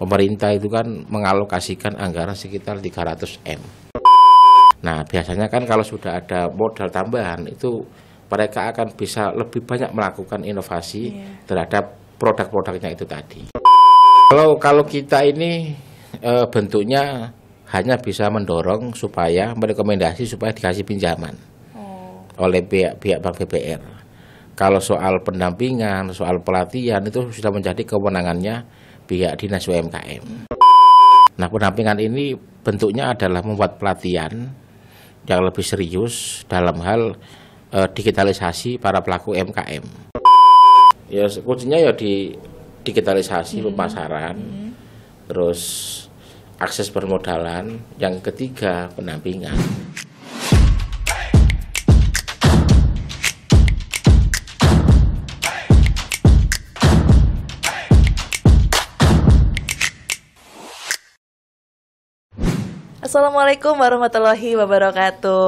pemerintah itu kan mengalokasikan anggaran sekitar 300 M. Nah, biasanya kan kalau sudah ada modal tambahan itu mereka akan bisa lebih banyak melakukan inovasi terhadap produk-produknya itu tadi. Kalau kita ini bentuknya hanya bisa mendorong supaya merekomendasi supaya dikasih pinjaman oleh pihak Bank BBR. Kalau soal pendampingan, soal pelatihan itu sudah menjadi kewenangannya pihak Dinas UMKM. Nah, pendampingan ini bentuknya adalah membuat pelatihan yang lebih serius dalam hal digitalisasi para pelaku UMKM. Ya, kuncinya ya di digitalisasi pemasaran, terus akses permodalan, yang ketiga pendampingan. Assalamualaikum warahmatullahi wabarakatuh.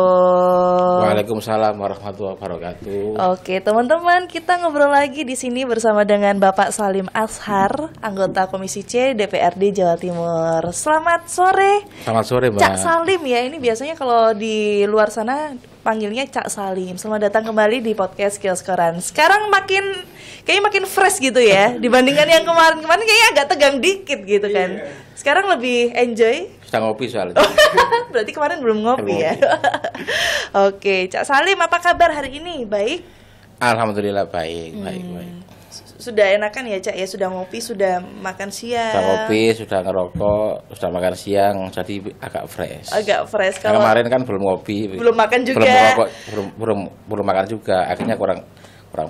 Waalaikumsalam warahmatullahi wabarakatuh. Oke, teman-teman, kita ngobrol lagi di sini bersama dengan Bapak Salim Ashar, anggota Komisi C DPRD Jawa Timur. Selamat sore. Selamat sore, Mbak. Cak Salim ya, ini biasanya kalau di luar sana panggilnya Cak Salim. Selamat datang kembali di podcast Kios Koran. Sekarang kayaknya makin fresh gitu ya, dibandingkan yang kemarin-kemarin kayaknya agak tegang dikit gitu kan. Sekarang lebih enjoy. Kita ngopi soalnya. Berarti kemarin belum ngopi ya. Oke, Cak Salim, apa kabar hari ini? Baik? Alhamdulillah baik. Sudah enakan ya, Cak ya? Sudah ngopi, sudah makan siang. Sudah ngopi, sudah ngerokok, sudah makan siang, jadi agak fresh. Agak fresh. Kalau kemarin kan belum ngopi, belum makan juga. Belum merokok, belum makan juga, akhirnya kurang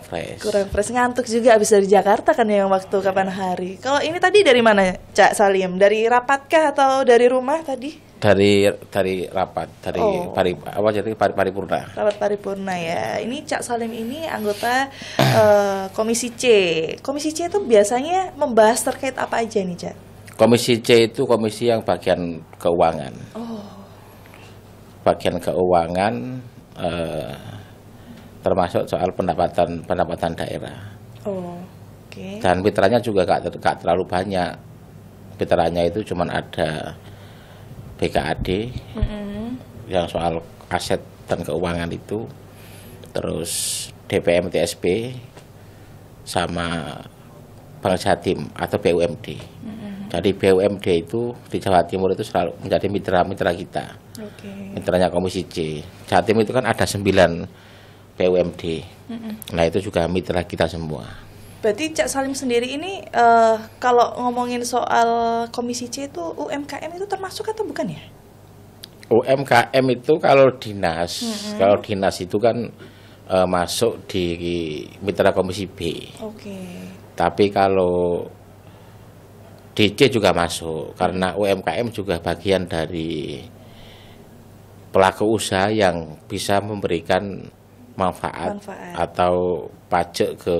fresh. Kurang fresh, ngantuk juga habis dari Jakarta kan yang waktu kapan hari. Kalau ini tadi dari mana, Cak Salim? Dari rapatkah atau dari rumah tadi? Dari rapat, paripurna. Rapat paripurna ya. Ini Cak Salim ini anggota Komisi C. Komisi C itu biasanya membahas terkait apa aja nih, Cak? Komisi C itu komisi yang bagian keuangan. Bagian keuangan termasuk soal pendapatan daerah. Oke. Dan mitranya juga gak terlalu banyak. Mitranya itu cuma ada BKAD yang soal aset dan keuangan itu, terus DPM TSP sama Bank Jatim atau BUMD. Jadi BUMD itu di Jawa Timur itu selalu menjadi mitra kita. Mitranya Komisi C. Jatim itu kan ada 9 BUMD. Nah, itu juga mitra kita semua. Berarti Cak Salim sendiri ini kalau ngomongin soal Komisi C itu UMKM itu termasuk atau bukan ya? UMKM itu kalau dinas, itu kan masuk di mitra Komisi B. Tapi kalau DC juga masuk karena UMKM juga bagian dari pelaku usaha yang bisa memberikan manfaat atau pajak ke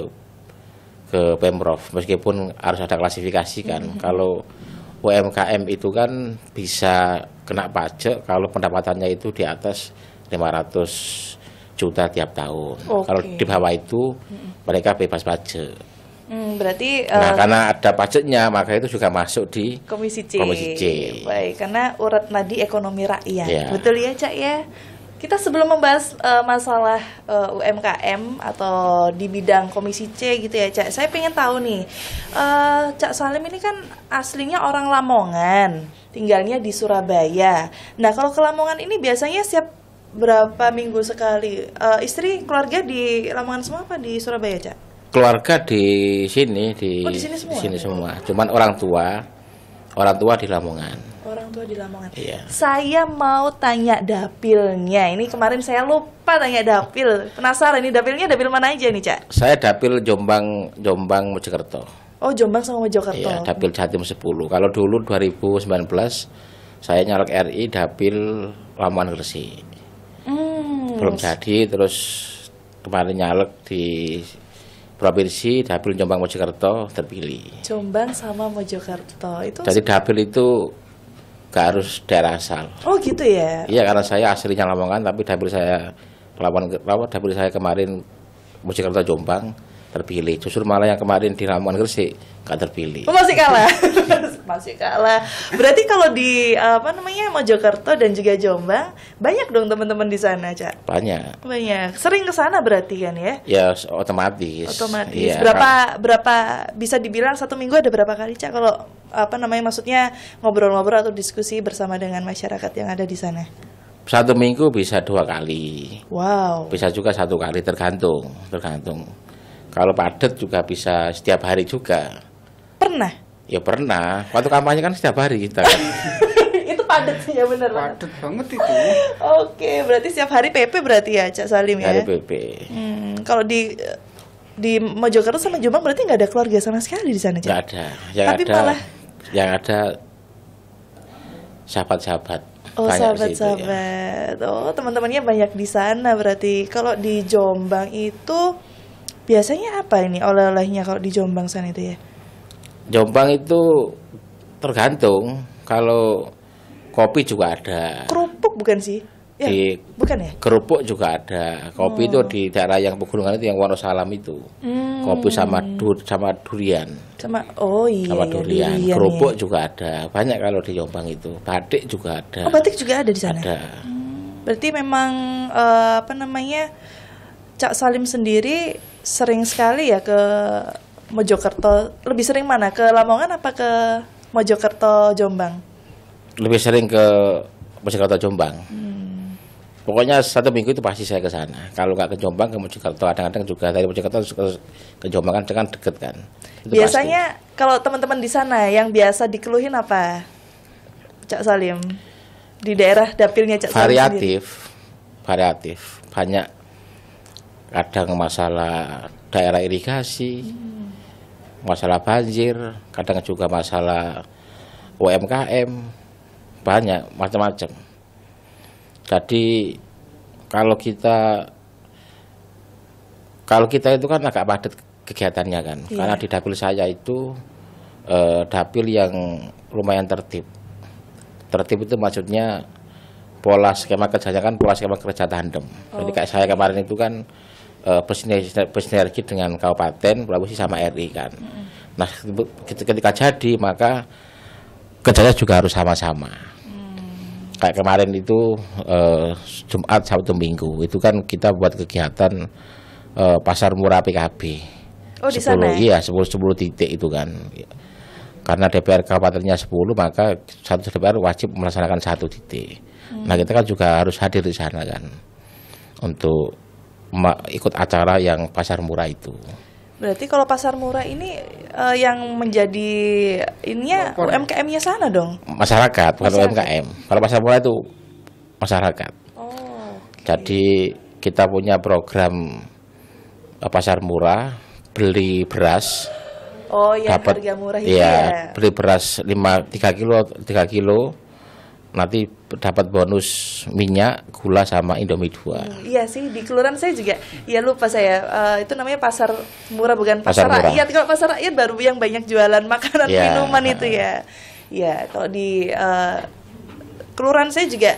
Pemprov, meskipun harus ada klasifikasi kan. Kalau UMKM itu kan bisa kena pajak kalau pendapatannya itu di atas 500 juta tiap tahun. Kalau di bawah itu mereka bebas pajak. Berarti karena ada pajaknya maka itu juga masuk di Komisi C. Baik, karena urat nadi ekonomi rakyat. Betul ya, Cak ya? Kita sebelum membahas masalah UMKM atau di bidang Komisi C gitu ya, Cak, saya pengen tahu nih, Cak Salim ini kan aslinya orang Lamongan, tinggalnya di Surabaya. Nah, kalau ke Lamongan ini biasanya setiap berapa minggu sekali? Istri, keluarga di Lamongan semua apa di Surabaya, Cak? Keluarga di sini, di sini semua. Cuman orang tua di Lamongan. Orang tua di Lamongan. Iya. Saya mau tanya dapilnya. Ini kemarin saya lupa tanya dapil. Penasaran ini dapilnya dapil mana aja nih, Cak? Saya dapil Jombang Mojokerto. Oh, Jombang sama Mojokerto. Iya, dapil Jatim 10. Kalau dulu 2019 saya nyalek RI dapil Lamongan Gresik. Belum jadi, terus kemarin nyalek di provinsi dapil Jombang Mojokerto terpilih. Jombang sama Mojokerto itu. Jadi dapil itu gak harus daerah asal. Oh gitu ya? Iya, karena saya aslinya Lamongan, tapi dapil saya kemarin Mojokerto Jombang, terpilih. Justru malah yang kemarin di Lamongan Gresik nggak terpilih. Oh, masih kalah. Masih kalah. Berarti kalau di Mojokerto dan juga Jombang banyak dong teman-teman di sana, Cak? Banyak. Banyak. Sering ke sana berarti kan ya? Ya otomatis. Otomatis. Ya, Berapa bisa dibilang satu minggu ada berapa kali, Cak, kalau maksudnya ngobrol-ngobrol atau diskusi bersama dengan masyarakat yang ada di sana? satu minggu bisa 2 kali. Wow. Bisa juga 1 kali, tergantung. Kalau padat juga bisa setiap hari juga. Pernah? Ya pernah. Waktu kampanye kan setiap hari kita. Itu padat sih ya, bener banget. Padat banget itu. Oke, berarti setiap hari PP berarti ya, Cak Salim ya? Hari PP. Kalau di Mojokerto sama Jombang berarti nggak ada keluarga sama sekali di sana, Cak? Nggak ada. Yang ada sahabat-sahabat. Oh, Banyak di situ, ya. sahabat-sahabat. Oh, teman-temannya banyak di sana berarti. Kalau di Jombang itu biasanya apa ini oleh-olehnya kalau di Jombang sana itu ya? Jombang itu tergantung. Kalau kopi juga ada. Kerupuk bukan sih? Ya, bukan ya? Kerupuk juga ada. Kopi itu di daerah yang pegunungan itu yang Wonosalam itu. Kopi sama durian. Sama durian. Kerupuk ya? juga ada. Banyak kalau di Jombang itu. Batik juga ada. Oh, batik juga ada di sana? Ada. Berarti memang Cak Salim sendiri sering sekali ya ke Mojokerto. Lebih sering mana? Ke Lamongan apa ke Mojokerto Jombang? Lebih sering ke Mojokerto Jombang. Pokoknya 1 minggu itu pasti saya ke sana. Kalau nggak ke Jombang, ke Mojokerto. Kadang-kadang juga dari Mojokerto ke Jombang kan deket kan. Itu biasanya pasti. Kalau teman-teman di sana yang biasa dikeluhin apa, Cak Salim? Di daerah dapilnya Cak Salim sendiri? Variatif. Banyak. Kadang masalah daerah irigasi, masalah banjir, kadang juga masalah UMKM, banyak macam-macam. Jadi kalau kita itu kan agak padat kegiatannya kan, karena di dapil saya itu dapil yang lumayan tertib. Tertib itu maksudnya pola skema kerjanya kan pola skema kerja tandem. Jadi kayak saya kemarin itu kan bersinergi dengan kabupaten, provinsi sama RI kan. Nah ketika jadi maka kerjanya juga harus sama-sama. Kayak kemarin itu Jumat, Sabtu, Minggu itu kan kita buat kegiatan pasar murah PKB. Oh, di sana? Iya, 10 titik itu kan. Karena DPR kabupatennya 10, maka satu DPR wajib melaksanakan 1 titik. Nah, kita kan juga harus hadir di sana kan untuk ikut acara yang pasar murah itu. Berarti kalau pasar murah ini yang menjadi UMKM-nya sana dong? Masyarakat, bukan UMKM. Kalau pasar murah itu masyarakat. Jadi kita punya program pasar murah, beli beras. Oh, yang harga murah itu ya? Beli beras 3 kilo, nanti dapat bonus minyak, gula sama Indomie 2. Iya sih, di kelurahan saya juga. Ya lupa saya. Itu namanya pasar murah, bukan pasar rakyat. Kalau pasar rakyat baru yang banyak jualan makanan minuman itu ya. Ya, kalau di kelurahan saya juga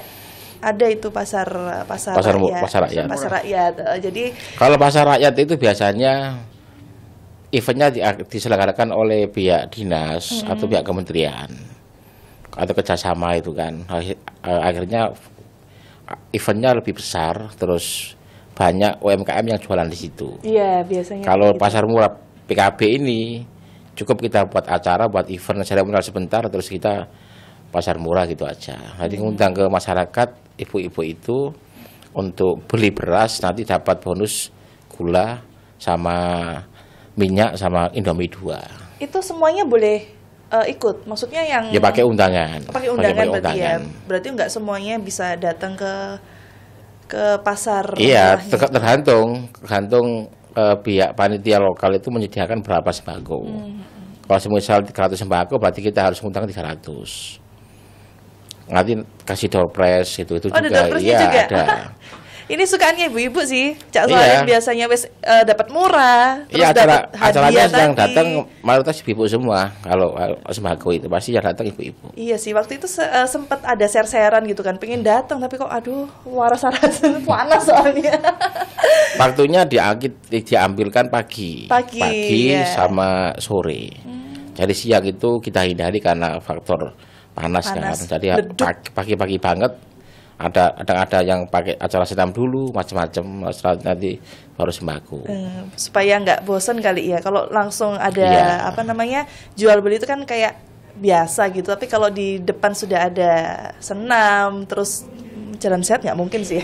ada itu pasar rakyat. Jadi kalau pasar rakyat itu biasanya eventnya diselenggarakan oleh pihak dinas atau pihak kementerian atau kerjasama itu kan. Akhirnya eventnya lebih besar, terus banyak UMKM yang jualan di situ. Iya, biasanya. Kalau pasar murah PKB ini cukup kita buat acara, buat event seremonial sebentar, terus kita pasar murah gitu aja. Jadi ngundang ke masyarakat, ibu-ibu itu untuk beli beras, nanti dapat bonus gula sama minyak sama Indomie 2. Itu semuanya boleh ikut? Maksudnya yang ya pakai undangan. Pakai undangan berarti ya. Berarti nggak semuanya bisa datang ke pasar. Iya, tergantung pihak panitia lokal itu menyediakan berapa sembako. Kalau semisal 300 sembako berarti kita harus ngundang 300. Nanti kasih door prize itu juga. Ada door prize-nya juga. Ada. Ini sukaannya ibu-ibu sih, Cak Salim biasanya wis dapat murah, terus dapat hadiah yang datang mayoritas ibu semua. Kalau sembako itu pasti yang datang ibu-ibu. Iya sih, waktu itu sempat ada share-sharean gitu kan, pengen datang tapi kok aduh waras-waras panas soalnya. Waktunya diambilkan pagi sama sore. Jadi siang itu kita hindari karena faktor panas. Kan. Jadi pagi-pagi banget. Ada yang pakai acara senam dulu macam-macam, nanti baru sembako. Supaya nggak bosan kali ya. Kalau langsung ada jual beli itu kan kayak biasa gitu. Tapi kalau di depan sudah ada senam, terus jalan sehat nggak mungkin sih.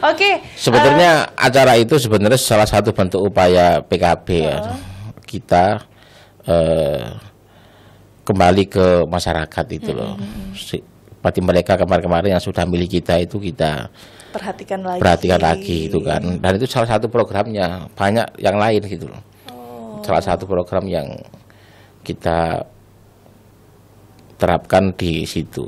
Oke. Sebenarnya acara itu sebenarnya salah satu bentuk upaya PKB ya. Kita kembali ke masyarakat itu loh. Seperti mereka kemarin-kemarin yang sudah milik kita itu kita perhatikan lagi itu kan. Dan itu salah satu programnya, banyak yang lain gitu loh. Salah satu program yang kita terapkan di situ.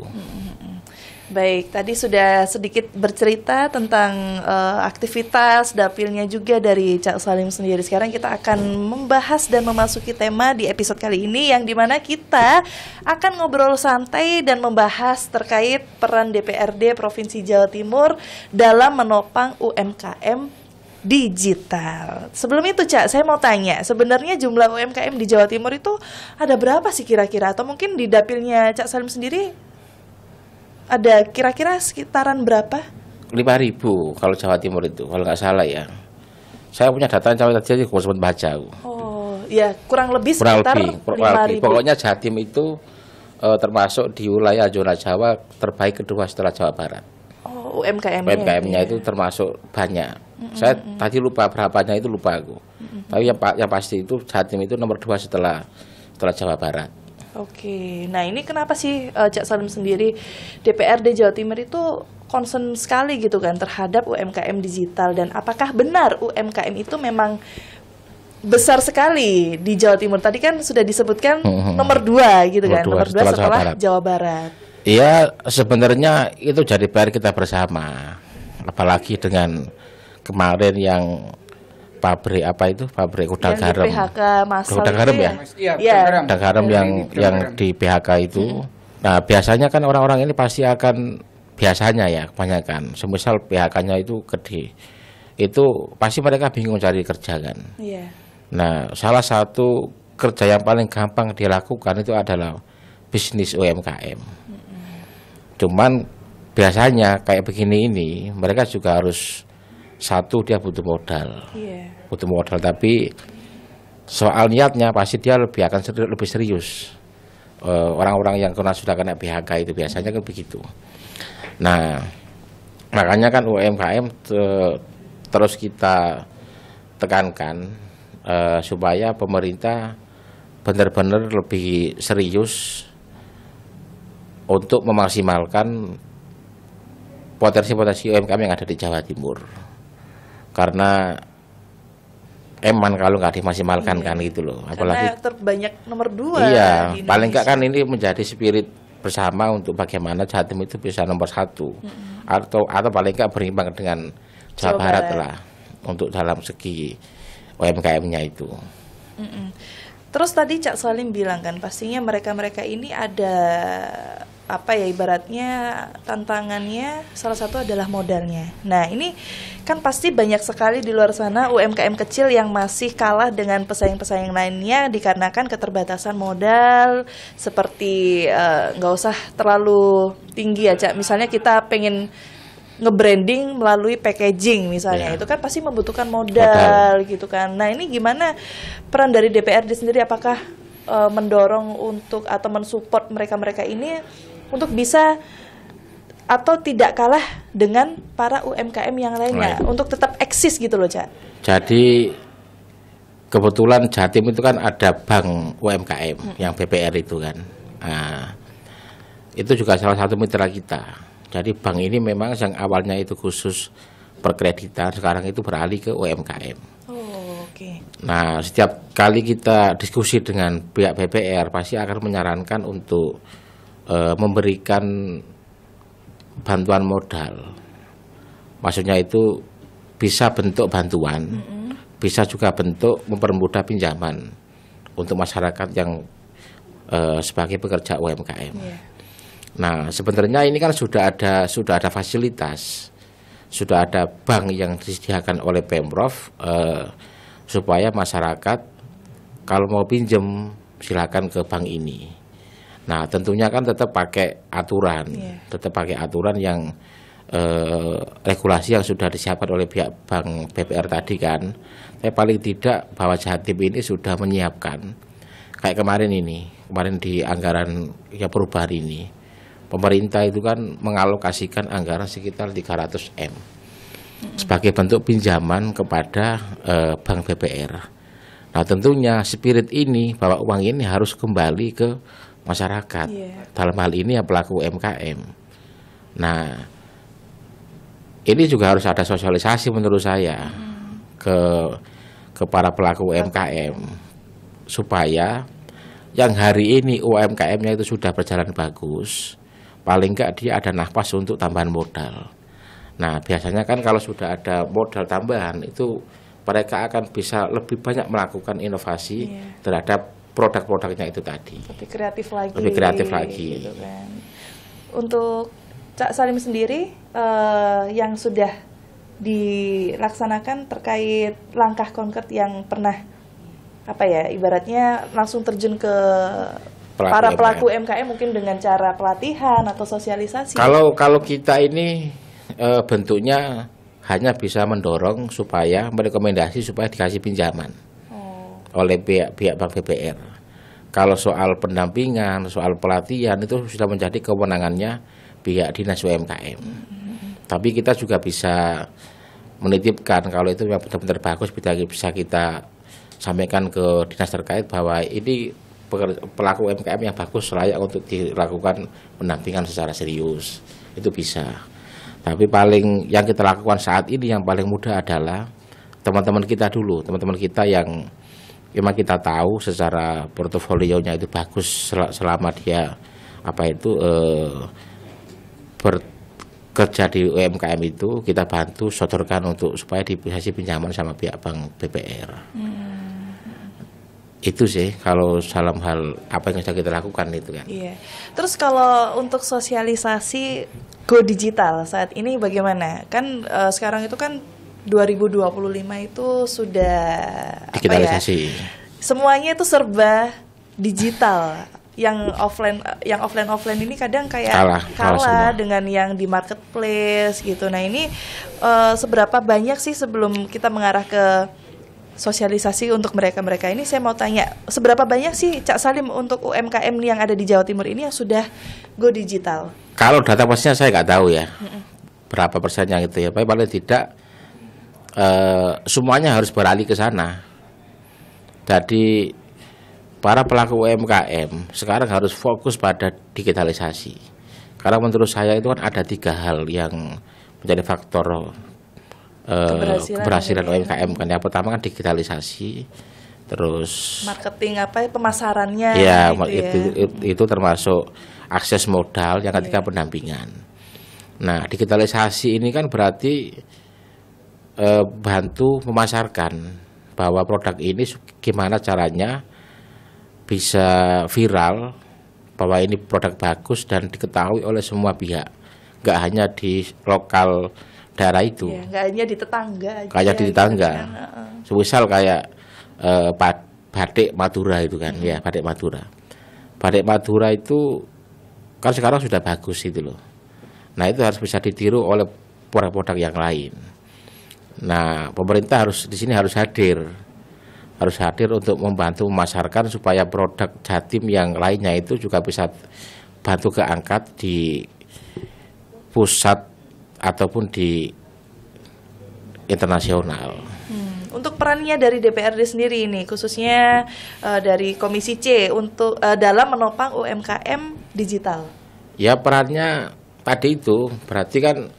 Baik, tadi sudah sedikit bercerita tentang aktivitas dapilnya juga dari Cak Salim sendiri. Sekarang kita akan membahas dan memasuki tema di episode kali ini, yang dimana kita akan ngobrol santai dan membahas terkait peran DPRD Provinsi Jawa Timur dalam menopang UMKM digital. Sebelum itu Cak, saya mau tanya, sebenarnya jumlah UMKM di Jawa Timur itu ada berapa sih kira-kira? Atau mungkin di dapilnya Cak Salim sendiri ada kira-kira sekitaran berapa? 5.000 kalau Jawa Timur itu, kalau nggak salah ya. Saya punya data Jawa tadi, aku sempat baca. Oh, ya kurang lebih sekitar 5.000. Pokoknya Jatim itu termasuk di wilayah zona Jawa terbaik kedua setelah Jawa Barat. Oh, UMKM-nya itu termasuk banyak. Saya tadi lupa berapanya, itu lupa aku. Tapi yang pasti itu Jatim itu nomor 2 setelah Jawa Barat. Oke, nah ini kenapa sih Cak Salim sendiri DPRD Jawa Timur itu concern sekali gitu kan terhadap UMKM digital, dan apakah benar UMKM itu memang besar sekali di Jawa Timur? Tadi kan sudah disebutkan nomor 2 gitu kan, nomor 2 setelah Jawa Barat. Iya, sebenarnya itu jadi PR kita bersama, apalagi dengan kemarin yang pabrik gudang garam. PHK masal gudang garam ya? Iya. Gudang garam yang di PHK itu. Nah, biasanya kan orang-orang ini pasti akan, biasanya ya kebanyakan, semisal PHK-nya itu gede, itu pasti mereka bingung cari kerja kan. Iya. Nah, salah satu kerja yang paling gampang dilakukan itu adalah bisnis UMKM. Cuman biasanya kayak begini ini, mereka juga harus, satu, dia butuh modal, tapi soal niatnya pasti dia lebih serius. Orang-orang yang sudah kena PHK itu biasanya kan begitu. Nah, makanya kan UMKM terus kita tekankan supaya pemerintah benar-benar lebih serius untuk memaksimalkan potensi-potensi UMKM yang ada di Jawa Timur. Karena kalau nggak dimaksimalkan kan gitu loh, apalagi karena terbanyak nomor 2. Iya, paling nggak kan ini menjadi spirit bersama untuk bagaimana Jatim itu bisa nomor 1 atau paling nggak berimbang dengan Jawa Barat lah untuk dalam segi UMKM-nya itu. Terus tadi Cak Salim bilang kan pastinya mereka ini ada ibaratnya tantangannya salah satu adalah modalnya. Nah ini kan pasti banyak sekali di luar sana UMKM kecil yang masih kalah dengan pesaing-pesaing lainnya dikarenakan keterbatasan modal, seperti nggak usah terlalu tinggi ya Cak. Misalnya kita pengen nge-branding melalui packaging misalnya, itu kan pasti membutuhkan modal gitu kan. Nah ini gimana peran dari DPRD sendiri, apakah mendorong untuk atau mensupport mereka ini untuk bisa atau tidak kalah dengan para UMKM yang lainnya untuk tetap eksis gitu loh Cak? Jadi kebetulan Jatim itu kan ada bank UMKM yang BPR itu kan. Nah, itu juga salah satu mitra kita. Jadi bank ini memang yang awalnya itu khusus perkreditan, sekarang itu beralih ke UMKM. Nah, setiap kali kita diskusi dengan pihak BPR pasti akan menyarankan untuk memberikan bantuan modal Maksudnya itu bisa bentuk bantuan, bisa juga bentuk mempermudah pinjaman untuk masyarakat yang sebagai pekerja UMKM. Nah, sebenarnya ini kan sudah ada fasilitas, sudah ada bank yang disediakan oleh Pemprov supaya masyarakat kalau mau pinjam silakan ke bank ini. Nah, tentunya kan tetap pakai aturan, yang regulasi yang sudah disiapkan oleh pihak Bank BPR tadi kan. Tapi paling tidak bahwa Jatim ini sudah menyiapkan kayak kemarin di anggaran ya perubahan ini, pemerintah itu kan mengalokasikan anggaran sekitar 300 M sebagai bentuk pinjaman kepada Bank BPR. Nah, tentunya spirit ini bahwa uang ini harus kembali ke masyarakat, dalam hal ini ya pelaku UMKM. Nah, ini juga harus ada sosialisasi menurut saya ke para pelaku UMKM supaya yang hari ini UMKM-nya itu sudah berjalan bagus, paling enggak dia ada nafas untuk tambahan modal. Nah, biasanya kan kalau sudah ada modal tambahan itu mereka akan bisa lebih banyak melakukan inovasi terhadap produk-produknya itu tadi. Lebih kreatif lagi. Gitu kan. Untuk Cak Salim sendiri yang sudah dilaksanakan terkait langkah konkret yang pernah ibaratnya langsung terjun ke para pelaku UMKM mungkin dengan cara pelatihan atau sosialisasi. Kalau kita ini bentuknya hanya bisa mendorong supaya merekomendasi supaya dikasih pinjaman oleh pihak Bank BPR. Kalau soal pendampingan, soal pelatihan itu sudah menjadi kewenangannya pihak Dinas UMKM. Tapi kita juga bisa menitipkan kalau itu yang benar-benar bagus bisa kita sampaikan ke dinas terkait bahwa ini pelaku UMKM yang bagus layak untuk dilakukan pendampingan secara serius. Itu bisa. Tapi paling yang kita lakukan saat ini yang paling mudah adalah teman-teman kita dulu, teman-teman kita yang memang kita tahu secara portofolionya itu bagus selama dia bekerja di UMKM itu kita bantu sodorkan untuk supaya dikasih pinjaman sama pihak Bank BPR. Itu sih kalau dalam hal apa yang sudah kita lakukan itu kan. Iya. Terus kalau untuk sosialisasi go digital saat ini bagaimana? Kan sekarang itu kan 2025 itu sudah digitalisasi. Semuanya itu serba digital. Yang offline ini kadang kayak kalah dengan yang di marketplace gitu. Nah, ini seberapa banyak sih sebelum kita mengarah ke sosialisasi untuk mereka ini, saya mau tanya seberapa banyak sih Cak Salim untuk UMKM yang ada di Jawa Timur ini yang sudah go digital? Kalau data pastinya saya nggak tahu ya berapa persennya gitu ya, tapi paling tidak semuanya harus beralih ke sana. Jadi para pelaku UMKM sekarang harus fokus pada digitalisasi, karena menurut saya itu kan ada 3 hal yang menjadi faktor keberhasilan UMKM kan. Yang pertama kan digitalisasi, terus marketing pemasarannya ya, itu termasuk akses modal, yang ketiga pendampingan. Nah, digitalisasi ini kan berarti bantu memasarkan bahwa produk ini gimana caranya bisa viral, bahwa ini produk bagus dan diketahui oleh semua pihak, nggak hanya di lokal daerah itu, nggak hanya di tetangga aja, kayak di tetangga. Misal kayak batik Madura itu kan, ya batik Madura itu kan sekarang sudah bagus itu loh. Nah, itu harus bisa ditiru oleh produk-produk yang lain. Nah, pemerintah di sini harus hadir untuk membantu memasarkan supaya produk Jatim yang lainnya itu juga bisa bantu keangkat di pusat ataupun di internasional. Untuk perannya dari DPRD sendiri ini, khususnya dari Komisi C untuk dalam menopang UMKM digital. Ya, perannya tadi itu berarti kan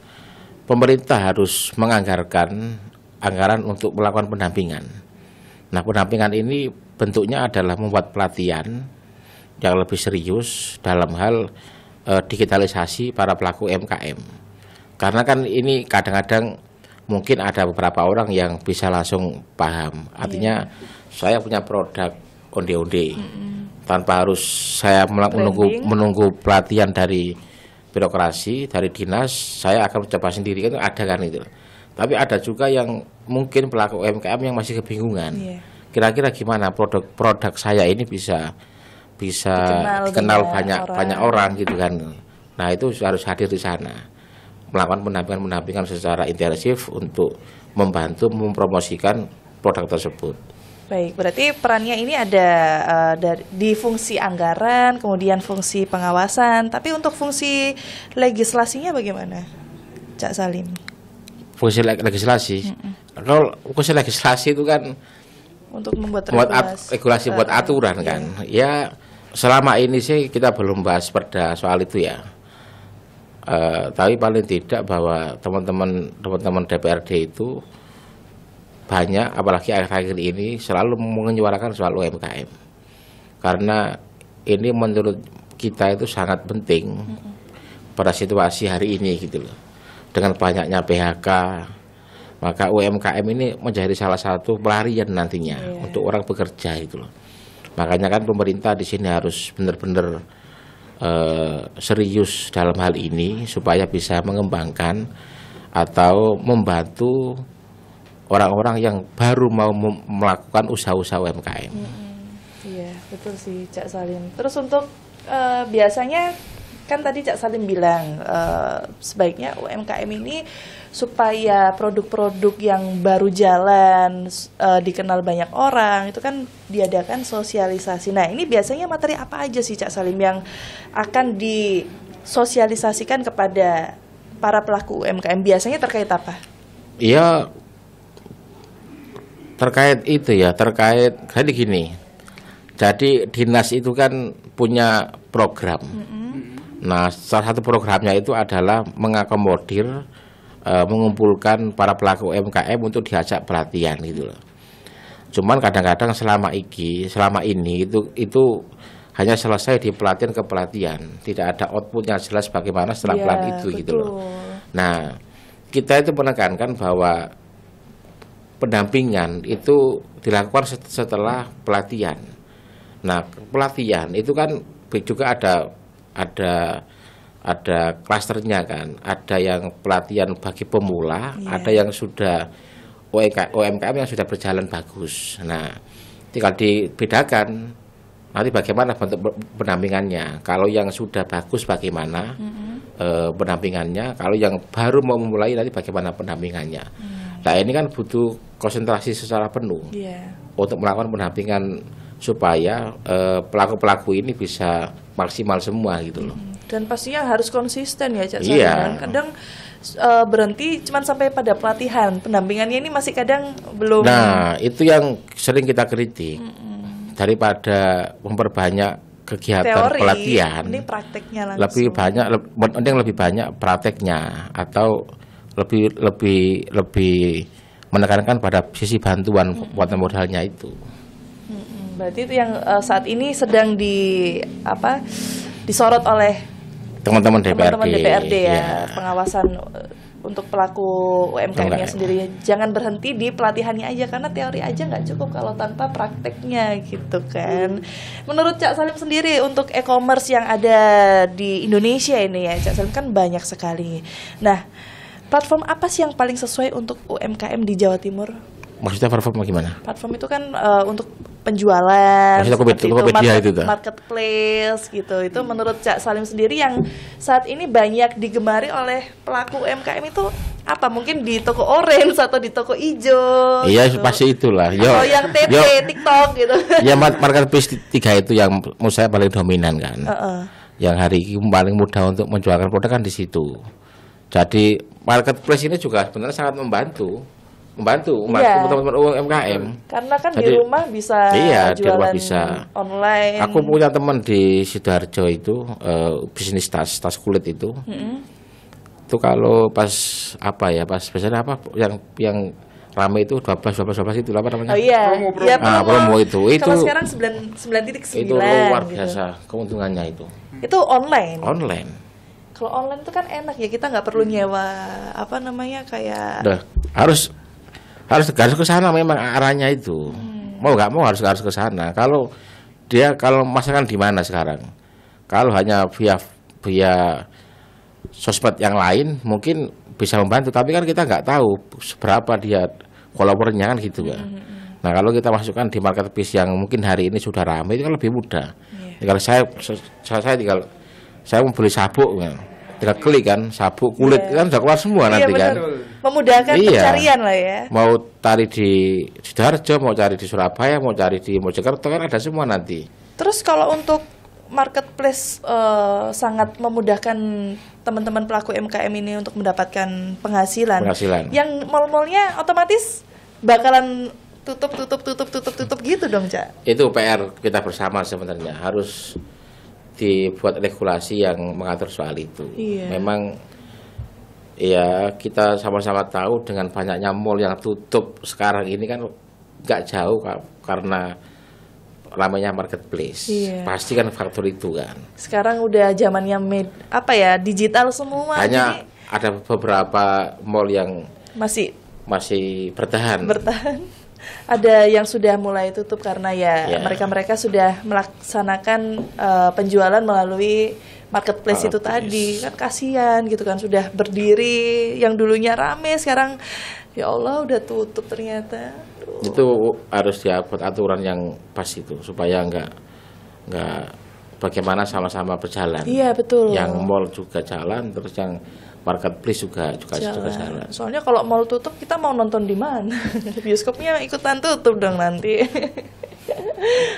pemerintah harus menganggarkan anggaran untuk melakukan pendampingan. Nah, pendampingan ini bentuknya adalah membuat pelatihan yang lebih serius dalam hal digitalisasi para pelaku UMKM. Karena kan ini kadang-kadang mungkin ada beberapa orang yang bisa langsung paham. Artinya saya punya produk onde-onde tanpa harus saya menunggu pelatihan dari birokrasi, dari dinas. Saya akan mencoba sendiri, kan ada kan itu. Tapi ada juga yang mungkin pelaku UMKM yang masih kebingungan. Kira-kira gimana produk saya ini bisa dikenal banyak orang gitu kan. Nah, itu harus hadir di sana, melakukan pendampingan secara intensif untuk membantu mempromosikan produk tersebut. Baik, berarti perannya ini ada di fungsi anggaran, kemudian fungsi pengawasan. Tapi untuk fungsi legislasinya bagaimana, Cak Salim? Fungsi legislasi, kalau fungsi legislasi itu kan untuk membuat regulasi, buat aturan kan. Ya, selama ini sih kita belum bahas perda soal itu ya. Tapi paling tidak bahwa teman-teman DPRD itu banyak, apalagi akhir-akhir ini selalu menyuarakan soal UMKM. Karena ini menurut kita itu sangat penting pada situasi hari ini gitu loh. Dengan banyaknya PHK, maka UMKM ini menjadi salah satu pelarian nantinya untuk orang bekerja itu loh. Makanya kan pemerintah di sini harus benar-benar serius dalam hal ini supaya bisa mengembangkan atau membantu orang-orang yang baru mau melakukan usaha-usaha UMKM. Iya, betul sih Cak Salim. Terus untuk biasanya kan tadi Cak Salim bilang sebaiknya UMKM ini supaya produk-produk yang baru jalan dikenal banyak orang, itu kan diadakan sosialisasi. Nah, ini biasanya materi apa aja sih Cak Salim yang akan disosialisasikan kepada para pelaku UMKM? Biasanya terkait apa? Iya, terkait jadi gini. Jadi dinas itu kan punya program. Nah, salah satu programnya itu adalah mengakomodir, mengumpulkan para pelaku UMKM untuk diajak pelatihan gitu loh. Cuman kadang-kadang selama ini itu hanya selesai di pelatihan ke pelatihan, tidak ada output yang jelas bagaimana setelah pelatihan itu gitu loh. Nah, kita itu menekankan bahwa pendampingan itu dilakukan setelah pelatihan. Nah, pelatihan itu kan juga ada klasternya kan, ada yang pelatihan bagi pemula, ada yang sudah UMKM yang sudah berjalan bagus. Nah, tinggal dibedakan nanti bagaimana bentuk pendampingannya. Kalau yang sudah bagus bagaimana pendampingannya, kalau yang baru mau memulai nanti bagaimana pendampingannya. Nah, ini kan butuh konsentrasi secara penuh untuk melakukan pendampingan supaya pelaku-pelaku ini bisa maksimal semua gitu loh. Dan pastinya harus konsisten ya Cak Salim. Kadang berhenti cuma sampai pada pelatihan, pendampingannya ini masih kadang belum. Nah, itu yang sering kita kritik. Daripada memperbanyak kegiatan teori, pelatihan, ini prakteknya langsung. lebih banyak prakteknya, atau lebih menekankan pada sisi bantuan buat modalnya itu. Berarti itu yang saat ini sedang disorot oleh teman-teman DPRD ya, pengawasan untuk pelaku UMKM-nya sendiri. Jangan berhenti di pelatihannya aja, karena teori aja nggak cukup kalau tanpa prakteknya gitu kan. Menurut Cak Salim sendiri, untuk e-commerce yang ada di Indonesia ini ya Cak Salim kan banyak sekali. Nah, platform apa sih yang paling sesuai untuk UMKM di Jawa Timur? Maksudnya platform gimana? Platform itu kan untuk penjualan, marketplace gitu. Itu menurut Cak Salim sendiri yang saat ini banyak digemari oleh pelaku UMKM itu apa? Mungkin di toko orange atau di toko hijau? Iya, gitu. Pasti itulah. Atau yang TP, TikTok gitu. Ya, marketplace 3 itu yang menurut saya paling dominan kan. Yang hari ini paling mudah untuk menjualkan produk kan di situ. Jadi marketplace ini juga sebenarnya sangat membantu teman-teman UMKM. Karena kan di rumah bisa jualan online. Aku punya teman di Sidoarjo itu bisnis tas kulit itu. Itu kalau pas biasanya yang ramai itu 12 itu apa namanya? Oh iya. Promo itu. Kalau sekarang 9.9. Itu luar biasa keuntungannya itu. Itu online. Online. Kalau online tuh kan enak ya, kita nggak perlu nyewa apa namanya kayak. Harus ke sana memang arahnya itu. Mau nggak mau harus ke sana. Kalau masakan di mana sekarang? Kalau hanya via sosmed yang lain mungkin bisa membantu, tapi kan kita nggak tahu seberapa dia followernya kan gitu kan. Nah kalau kita masukkan di marketplace yang mungkin hari ini sudah ramai itu kan lebih mudah. Kalau saya mau beli sabuk kan, tinggal klik kan, sabuk kulit kan udah keluar semua nanti kan. Memudahkan pencarian lah ya. Mau cari di Sidoarjo, mau cari di Surabaya, mau cari di Mojokerto kan ada semua nanti. Terus kalau untuk marketplace sangat memudahkan teman-teman pelaku UMKM ini untuk mendapatkan penghasilan. Yang mall-mallnya otomatis bakalan tutup gitu dong, Cak. Itu PR kita bersama sebenarnya, harus dibuat regulasi yang mengatur soal itu. Memang ya kita sama-sama tahu dengan banyaknya mall yang tutup sekarang ini kan nggak jauh karena ramainya marketplace. Pasti kan faktor itu kan. Sekarang udah zamannya digital semua. Hanya ada beberapa mall yang masih bertahan. Ada yang sudah mulai tutup karena mereka sudah melaksanakan penjualan melalui marketplace itu tadi. Kan kasihan gitu kan, sudah berdiri yang dulunya rame sekarang ya Allah udah tutup ternyata. Itu harus dibuat aturan yang pas itu supaya nggak bagaimana sama-sama berjalan. Iya betul. Yang mall juga jalan, terus yang marketplace juga jalan. Soalnya kalau mall tutup kita mau nonton di mana? Bioskopnya ikutan tutup dong nanti.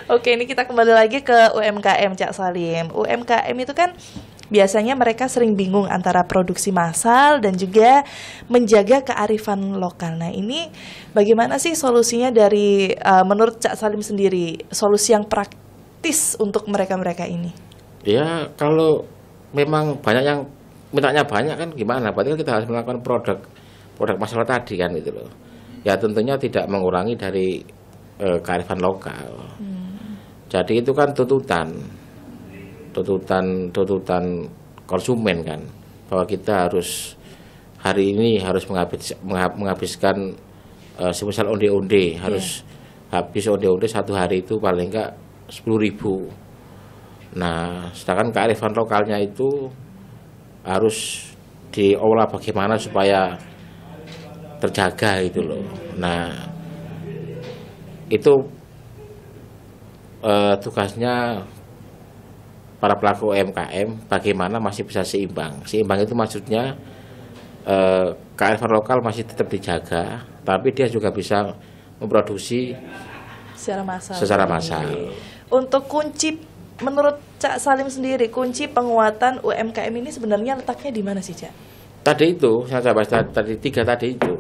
Oke, ini kita kembali lagi ke UMKM, Cak Salim. UMKM itu kan biasanya mereka sering bingung antara produksi massal dan juga menjaga kearifan lokal. Nah, ini bagaimana sih solusinya dari menurut Cak Salim sendiri, solusi yang praktis untuk mereka-mereka ini? Ya, kalau memang banyak yang mintanya banyak kan gimana? Berarti kan kita harus melakukan produk masalah tadi kan gitu loh. Ya tentunya tidak mengurangi dari kearifan lokal. Jadi itu kan tuntutan konsumen kan, bahwa kita harus hari ini harus menghabiskan semisal onde-onde harus habis onde-onde satu hari itu paling enggak 10.000. Nah, sedangkan kearifan lokalnya itu harus diolah bagaimana supaya terjaga gitu loh. Nah, itu tugasnya para pelaku UMKM bagaimana masih bisa seimbang. Seimbang itu maksudnya kearifan lokal masih tetap dijaga, tapi dia juga bisa memproduksi secara massal. Untuk kunci menurut Cak Salim sendiri, kunci penguatan UMKM ini sebenarnya letaknya di mana sih, Cak? Tadi itu, saya bahas tadi 3 tadi itu.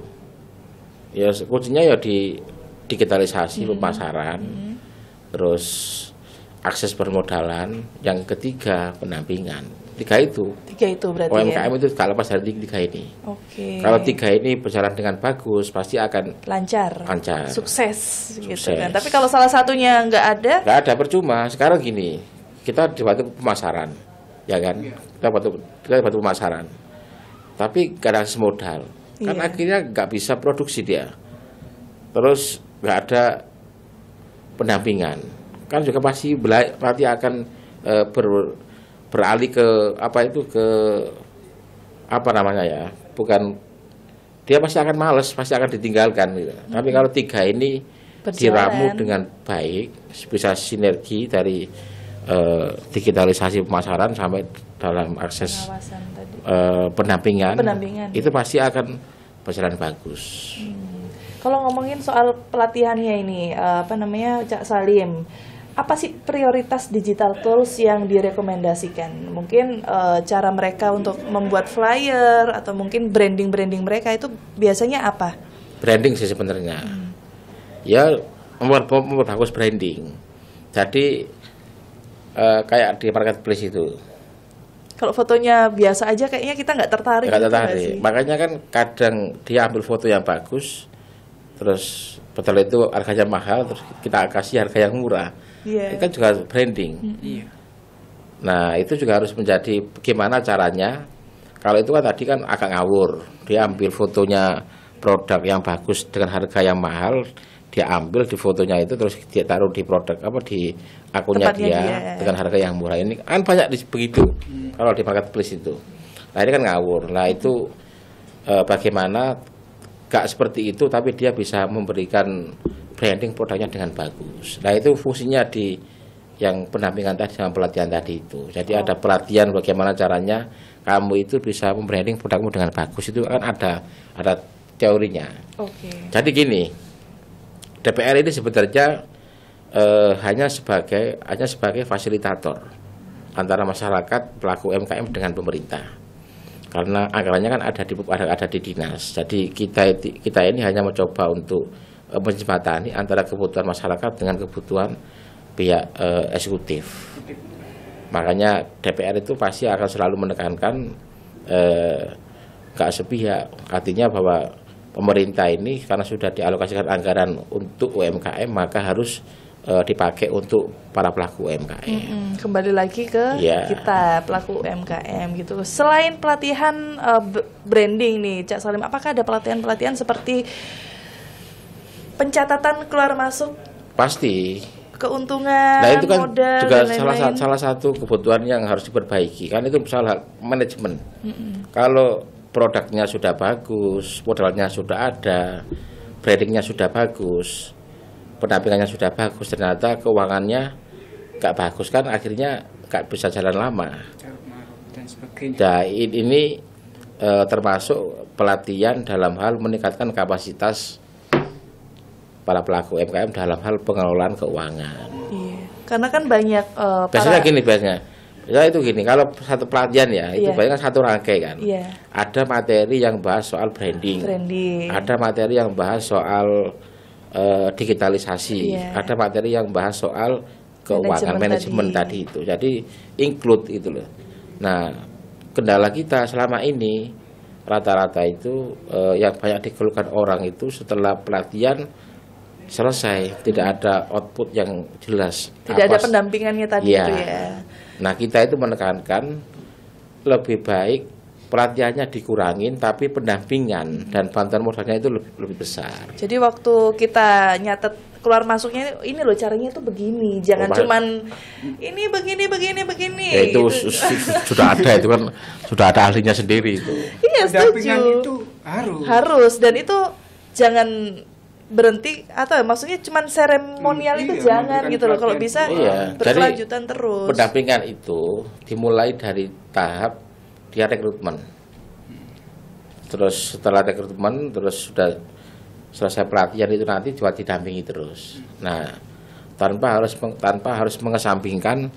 Ya kuncinya ya di digitalisasi pemasaran. Terus akses permodalan, yang ketiga pendampingan. 3 itu berarti UMKM itu gak lepas dari 3 ini. Kalau 3 ini berjalan dengan bagus pasti akan lancar. Sukses gitu kan. Tapi kalau salah satunya nggak ada percuma. Sekarang gini, kita dibantu pemasaran, ya kan? Kita bantu pemasaran, tapi gak ada modal. Kan akhirnya nggak bisa produksi dia. Terus nggak ada pendampingan. Kan juga pasti akan beralih ke bukan, dia pasti akan malas, pasti akan ditinggalkan gitu. Tapi kalau 3 ini diramu dengan baik, bisa sinergi dari digitalisasi pemasaran sampai dalam akses pendampingan itu pasti akan berjalan bagus. Kalau ngomongin soal pelatihannya ini, Cak Salim, apa sih prioritas digital tools yang direkomendasikan? Mungkin cara mereka untuk membuat flyer atau mungkin branding mereka itu biasanya apa? Branding sih sebenarnya. Ya membuat bagus branding. Jadi kayak di marketplace itu. Kalau fotonya biasa aja kayaknya kita nggak tertarik. Makanya kan kadang dia ambil foto yang bagus, terus betul itu harganya mahal, terus kita kasih harga yang murah. Itu kan juga branding. Nah, itu juga harus menjadi bagaimana caranya. Kalau itu kan tadi kan agak ngawur. Dia ambil fotonya produk yang bagus dengan harga yang mahal, dia ambil di fotonya itu terus dia taruh di produk di akunnya dia dengan harga yang murah. Ini kan banyak begitu kalau di marketplace itu. Nah, ini kan ngawur. Nah, itu bagaimana gak seperti itu tapi dia bisa memberikan branding produknya dengan bagus. Nah, itu fungsinya di yang pendampingan tadi sama pelatihan tadi itu. Jadi ada pelatihan bagaimana caranya kamu itu bisa membranding produkmu dengan bagus, itu kan ada teorinya. Jadi gini, DPR ini sebenarnya hanya sebagai fasilitator antara masyarakat pelaku UMKM dengan pemerintah. Karena anggarannya kan ada di dinas. Jadi kita ini hanya mencoba untuk menjembatani antara kebutuhan masyarakat dengan kebutuhan pihak eksekutif. Makanya DPR itu pasti akan selalu menekankan gak sepihak. Artinya bahwa pemerintah ini karena sudah dialokasikan anggaran untuk UMKM maka harus dipakai untuk para pelaku UMKM. Kembali lagi ke kita pelaku UMKM gitu. Selain pelatihan branding nih, Cak Salim, apakah ada pelatihan seperti pencatatan keluar masuk? Pasti. Keuntungan, nah itu kan modal, juga dan salah satu kebutuhan yang harus diperbaiki kan, itu masalah manajemen. Kalau produknya sudah bagus, modalnya sudah ada, brandingnya sudah bagus, pendampingannya sudah bagus, ternyata keuangannya nggak bagus kan, akhirnya nggak bisa jalan lama. Nah, ini termasuk pelatihan dalam hal meningkatkan kapasitas para pelaku UMKM dalam hal pengelolaan keuangan. Iya, karena kan banyak biasanya itu gini, kalau satu pelatihan itu banyak satu rangkai kan. Ada materi yang bahas soal branding. Ada materi yang bahas soal digitalisasi, ada materi yang bahas soal keuangan, manajemen tadi itu. Jadi include itu loh. Nah, kendala kita selama ini rata-rata itu yang banyak dikeluhkan orang itu setelah pelatihan selesai tidak ada output yang jelas, tidak ada pendampingannya tadi itu ya. Nah, kita itu menekankan lebih baik pelatihannya dikurangin tapi pendampingan dan bantuan modalnya itu lebih besar. Jadi waktu kita nyatet keluar masuknya ini loh caranya itu begini, jangan cuman ini begini. Ya, itu gitu. Sudah ada, itu kan sudah ada ahlinya sendiri itu. Iya, pendampingan setuju. Itu harus dan itu jangan berhenti atau maksudnya cuman seremonial itu jangan gitu loh, kalau bisa berkelanjutan terus. Pendampingan itu dimulai dari tahap dia rekrutmen. Terus setelah rekrutmen terus sudah selesai pelatihan itu nanti juga didampingi terus. Nah, tanpa harus mengesampingkan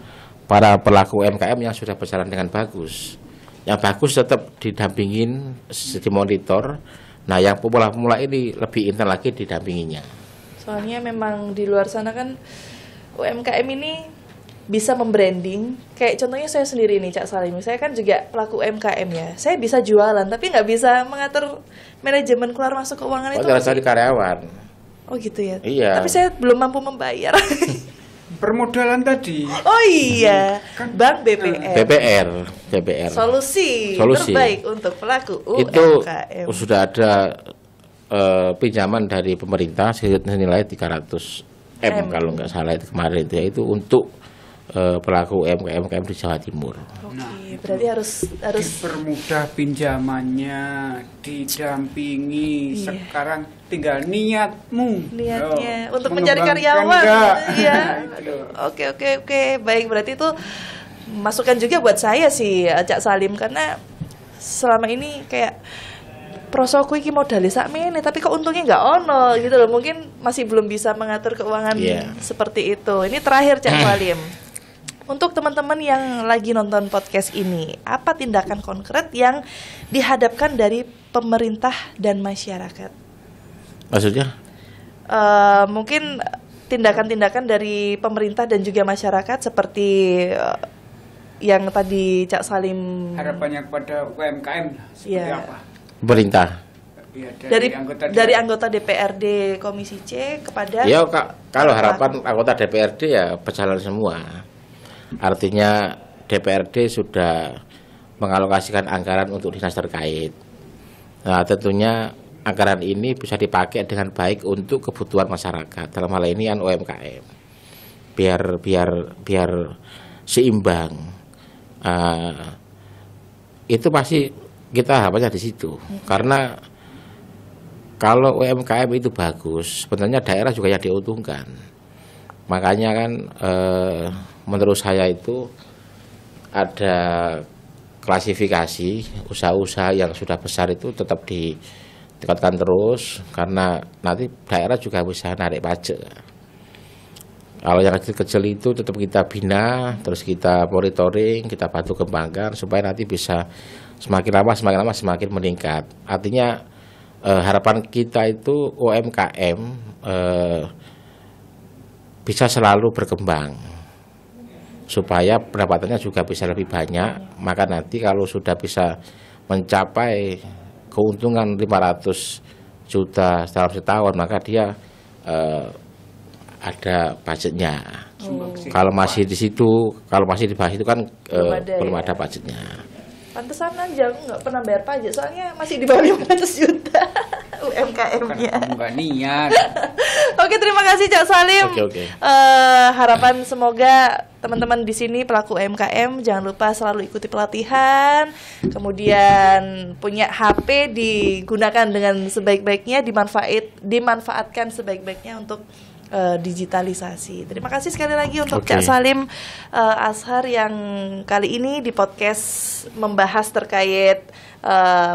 para pelaku UMKM yang sudah berjalan dengan bagus. Yang bagus tetap didampingin, dimonitor. Nah, yang pemula-pemula ini lebih intens lagi didampinginya. Soalnya memang di luar sana kan UMKM ini bisa membranding. Kayak contohnya saya sendiri nih, Cak Salim. Saya kan juga pelaku UMKM ya. Saya bisa jualan, tapi nggak bisa mengatur manajemen keluar masuk keuangan itu. Jadi karyawan. Oh gitu ya. Iya. Tapi saya belum mampu membayar. Permodalan tadi. Oh iya, kan, Bank BPR. Solusi terbaik untuk pelaku UMKM. Itu sudah ada pinjaman dari pemerintah senilai 300 M kalau nggak salah itu kemarin itu untuk pelaku UMKM di Jawa Timur. Oke, berarti harus dipermudah pinjamannya, didampingi. Sekarang tinggal niatnya untuk mencari karyawan. Iya. Oke. Baik, berarti itu masukan juga buat saya sih, Cak Salim, karena selama ini kayak prosoku iki modalnya sakmene tapi kok untungnya nggak ono gitu loh. Mungkin masih belum bisa mengatur keuangan seperti itu. Ini terakhir, Cak Salim. Untuk teman-teman yang lagi nonton podcast ini, apa tindakan konkret yang dihadapkan dari pemerintah dan masyarakat? Maksudnya? Mungkin tindakan-tindakan dari pemerintah dan juga masyarakat seperti yang tadi Cak Salim. Harapannya kepada UMKM seperti apa? Pemerintah. Ya, dari anggota DPRD Komisi C kepada. Ya, kalau harapan anggota DPRD ya berjalan semua. Artinya DPRD sudah mengalokasikan anggaran untuk dinas terkait. Nah, tentunya anggaran ini bisa dipakai dengan baik untuk kebutuhan masyarakat. Dalam hal ini kan UMKM. Biar seimbang. Itu pasti kita harapannya di situ. Karena kalau UMKM itu bagus, sebenarnya daerah juga yang diuntungkan. Makanya kan menurut saya itu ada klasifikasi usaha-usaha yang sudah besar itu tetap ditingkatkan terus, karena nanti daerah juga bisa narik pajak. Kalau yang kecil-kecil itu tetap kita bina, terus kita monitoring, kita bantu kembangkan supaya nanti bisa semakin lama semakin meningkat. Artinya harapan kita itu UMKM bisa selalu berkembang supaya pendapatannya juga bisa lebih banyak. Maka nanti kalau sudah bisa mencapai keuntungan 500 juta dalam setahun, maka dia ada budgetnya. Kalau masih di situ, kalau masih di bawah itu kan belum ada budgetnya. Pantesan aja aku nggak pernah bayar pajak, soalnya masih di bawah 500 juta UMKM-nya. Nggak niat. Oke, terima kasih Cak Salim. Oke. Harapan semoga teman-teman di sini pelaku UMKM jangan lupa selalu ikuti pelatihan, kemudian punya HP digunakan dengan sebaik-baiknya, dimanfaatkan sebaik-baiknya untuk digitalisasi. Terima kasih sekali lagi untuk Cak Salim Azhar yang kali ini di podcast membahas terkait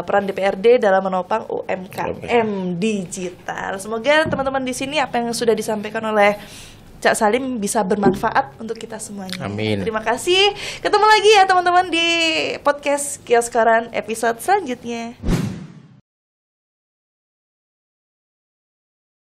peran DPRD dalam menopang UMKM digital. Semoga teman-teman di sini apa yang sudah disampaikan oleh Cak Salim bisa bermanfaat untuk kita semuanya. Amin. Terima kasih. Ketemu lagi ya teman-teman di podcast Kios Koran episode selanjutnya.